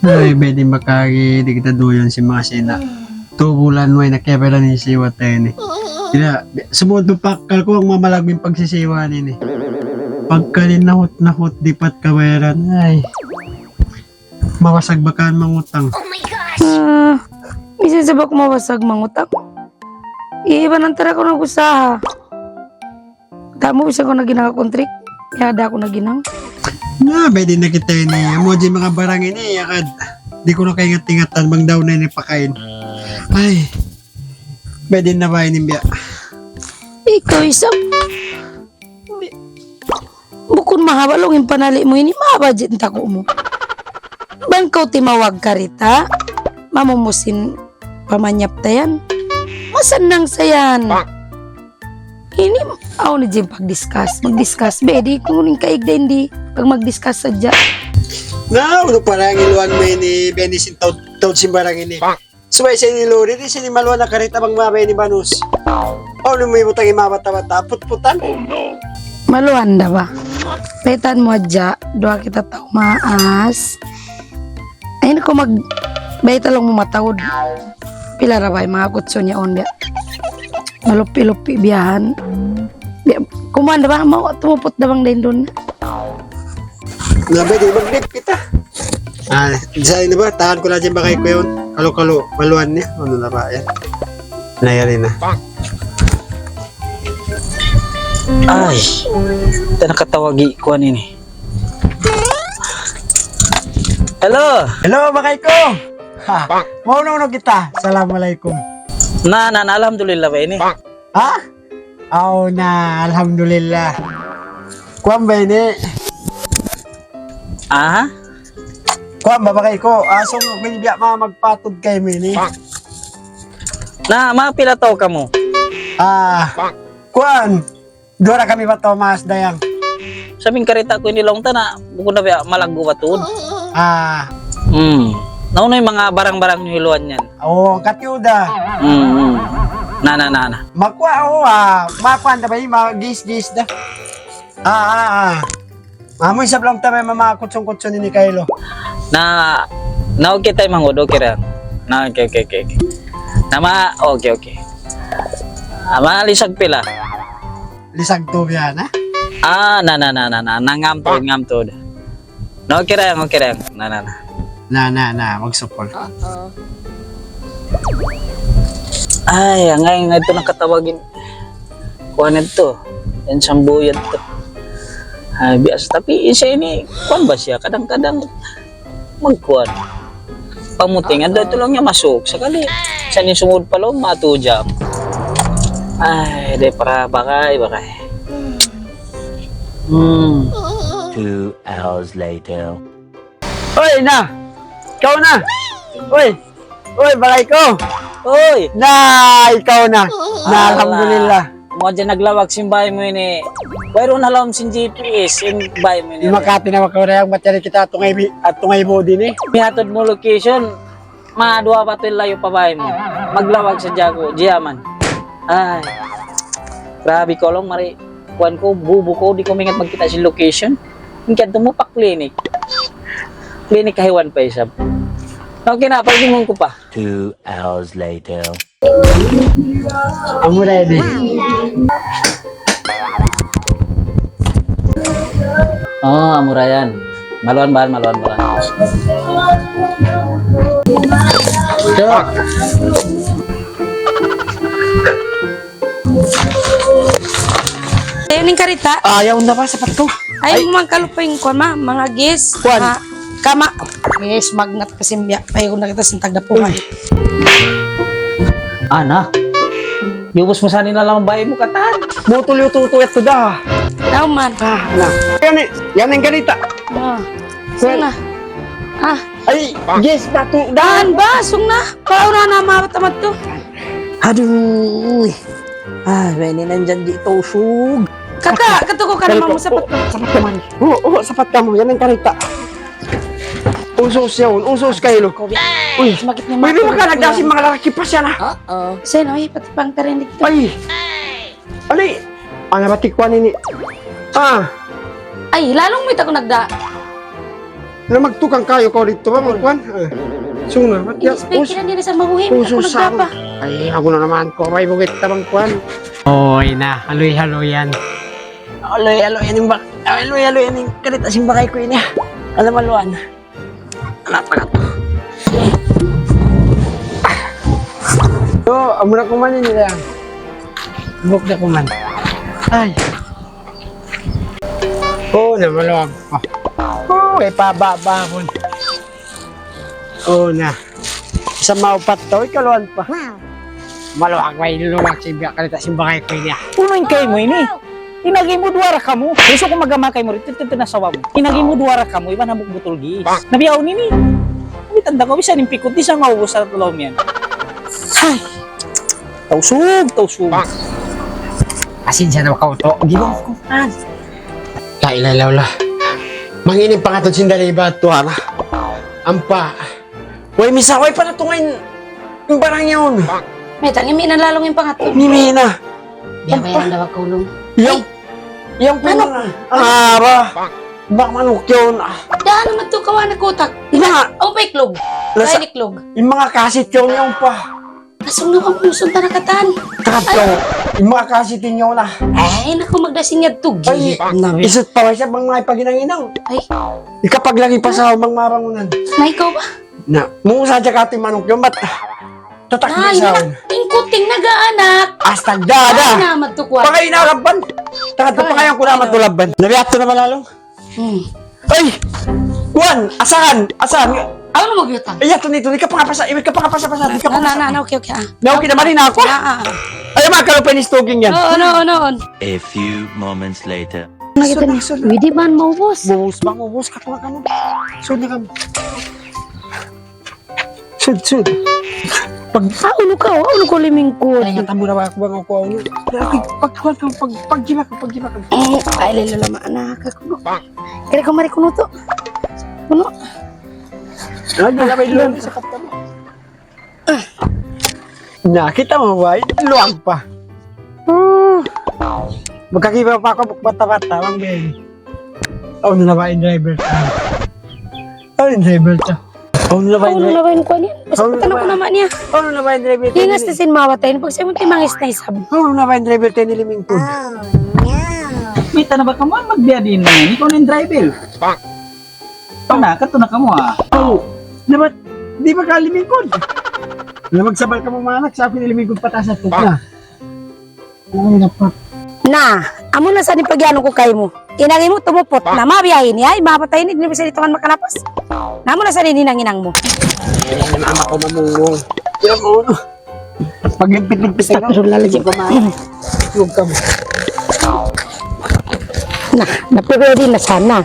Ay, pwede makagi, di kita doon si mga sina. 2 bulan mo ay nakepera ni siwa tayo ni. Kaya, sumod mo pakal ko ang mamalagming pagsisiwa ni. Pagkalin nahot di pat kaweran, ay. Mawasag bakaan mangutang. Isa sabak mawasag mangutang. Iiba ng tara ko ng usaha. Tamo bisa ko na ginakakontrik. Kaya ada ko na ginang. Na, pwede na kita ni. Amo di mga barang ini, yakad. Di ko na kaingat-ingatan, bang daw na ini pakain. Ay, pwede na ba ini biya? Ikaw isang bukod mahabalong yung panali mo ini mabadget tako mo. Bangkaw timawag ka rita, mamumusin pamanyap tayan. Masanang sayan. Ini ako na dyan pag-discuss. Mag-discuss, bedi kung uling kaig din di pag mag-discuss sadya. Na, uno parang iluan mo ini, benisin taut si barang ini. Subay sa iniluri, di sinimaluan na karita bang mabay ni Banus. O, no may butang imabata-bata, put-putan. Maluan da ba? Paitan mo adya, doa kita tao maas. Ayun ko bayta lang mo matawod. Pila ra ba yung mga kutso niya on biya. Malupi-lupi biyahan. Kumanda ba? Tumupot na bang din doon? Na, pwede mag-lip kita. Ah, sa ini ba? Tahan ko na dyan ba kayo ko yun? Kalo-kalo, maluan niya. Ano na ba? Yan. Nayari na. Ay, ito nakatawagi ko ini. Hello! Hello, bakay ko! Ha, mauna kita. Assalamualaikum. Alhamdulillah ba ini? Ha? Oo na, alhamdulillah. Kuwan ba ini? Ah? Kuwan ba bakay ko? Aso mo, binibya magpatod kay Mini. Mapila to ka mo? Kuwan. Dora kami ba Thomas Dayang? Sabing karita ko inilong ta na bukod na ba malaggo ba tuod? Nauna yung mga barang-barang nyo hiluan yan. Oo, katyuda. Na. Makwa ako makuan na ba yung mga gis-gis da? Mamoy sa blang tabi mga kutsong-kutsong ni Kaylo. Okay tayo mangod, okay rin. Okay. Okay. Lisag pila. Lisag to yan, ha? Nangamtod. Okay rin. Magsupol. Ay, ngayon ito nakatawagin. Kuhan ito. Yan sambuyan ito. Ay, bias. Tapi siya ini, kuhan ba siya? Kadang-kadang magkuhan. Pamuting, ito lang niya masuk. Sakali, siya ni sumud pa lang, matujam. Ay, de para bakay. 2 hours later. Oy, na! Ikaw na! Oy, bakay ko! Oy! Ikaw na! Alhamdulillah. Mga dyan naglawag simbay mo ini. Mayroon na lang sin GPS, yung bay mo ini. Di makati na makawala yung materi kita tungay mo din eh. Mihatod mo location, madua pa ito layo pa bay mo. Maglawag sa Jago, Diaman. Ay, grabe ko lang, mari. Kuhan ko, bubo ko, di ko mingat magkita si location. Hingkad mo pa clinic. Clinic kahiwan pa isab. Okay na, pagdingon ko pa. 2 hours later. Amo na yun eh. Amurayan. Maluan ba? Cok! Ayaw ning karita. Ayaw na ba sapat ko? Ayaw mo magkalupay yung mga gis. Kuwan? Kama. Yes, magnat kasi biya. Ayaw na kita sintag na po. Ana? Yubos mo sani na lang ang bahay mo katan. Mutul-tutu ito da. Nauman. Yan ang ganita. Suna. Ay, yes, batu. Dahan ba? Sung na. Pauna na matamat to. Aduh. Ini nandyan dito usog. Katuko ka naman mo sapat ko. Sapat ka man. Oo, sapat ka mo. Yan ang ganita. Usos yun. Usos kayo. Uy, Sumakit niya may mga nagdasin mga lalaki pa siya na. Sino, pati pang tarinig to. Ay! Alay! Ang nabatikwan ini. Ay, lalong may tako nagda. Na magtukang kayo ko dito ba, magkuhan? Suna, ba't ya? Expect na nila sa mabuhin. Ako nagdapa. Ay, ako na naman ko. May bugit na magkuhan. Oy na, haloy-haloy yan. Haloy-haloy yan yung bak... Haloy-haloy yan yung kalitas yung bakay ko yun ya. Alam maluan. Alat na to. So, amo na kumanin nila yan. Buk na kuman. Ay. Oo na, maluwag pa. Oo, ipababa ko. Oo na. Sa maupat to, ikaluan pa. Maluwag, may luluwag si Biak kalitas yung bakay ko yun ya. Punoin kayo mo ini. Inagi mo duwara ka mo. Gusto ko magamakay mo rin. Ito na sawa mo. Inagi mo duwara ka mo. Iba na butol gi. Nabiyaw nini. Hindi tanda ko. Bisa nimpikot. Di siya maubos sa tulong yan. Ay. Tausog. Asin siya na makauto. Di ba ako kuman? Kailalaw la. Manginim pa nga ito sindaliba at tuwara. Ampa. Uy, misaway pa na tungayin. Yung barang yun. May tangi, may nalalong yung pangatlo. Mimi na. Biya bayan daw kulong. Yung puno na. Ara. Bak manok yun. Daan naman to kawa na kutak. Yung mga, O pa iklog. Nasa- Ay iklog. yung mga kasit yun yung pa. Nasong na kang puson ta nakatan. Kato. Yung mga kasitin yun na. Ay, naku magdasing nga tugi. Ay, isot pa siya bang mga paginanginang. Ay, Ikapag lagi pa sa mang marangunan. may ikaw ba? Na, mungusa dyan kati manok yun. Ba't tatak Ay, na sa ingkuting nagaanak. Astag Ay, dada. naman to kuwan. Pakay inaraban. Takat pa kayang kulamat tulaban. Nabiyak to na malalong. Ay! Juan! Asahan! Ano mo magyutang? Ay, ito nito. Di ka pa nga pasa. Di ka pa nga pasa-pasa. Di ka pa nga pasa. Okay. Nauki naman rin ako. Ay, makakalupin ni Stoging yan. Oo. A few moments later. Nakita niya. Pwede man maubos. Bubus ka pa nga kamo. Sud na kamo. Sud. Ano ko limingkod. Ay, natamo na ba ako bang ako ano? Pagjima ka. Ay, lalo lama anak ako. Kaya ko marikuno to. Puno. Ay, nalabay luwag sa kapta mo. Nakita mo ba? Luwag pa. Magkakiba pa ako, bata-bata, lang baby. Oh, nalabain driver ka. Oh, driver ka. Oh, nalabain Ano driver. labayin ko niya? Basta Ano tanong ko ba? naman niya. Oh, nalabain driver ka. Ingas na sin mawatayin. Pag sa'yo mo timangis na isab. Oh, nalabain driver ka niliming food. Mita na ba ka mo? Magbiya din na yan. Ikaw na yung driver. Kato na ka mo ah. Oh, nabat, di ba ka limingkod? Na magsabal ka mo manak, sa akin nilimingkod patas at tukla. Ay, napat. Na, amo na sa ni pagyano ko kay mo. Inangi mo tumupot na mabiyahin niya. Ay, mapatayin ni sa dito man makalapas. Namo na sa ni ninang mo. Ay, ama ko mamungong. Yan mo, no? Pag limpit-limpit ka, lalagyan ko huwag ka mo. Na, napipwede na sana.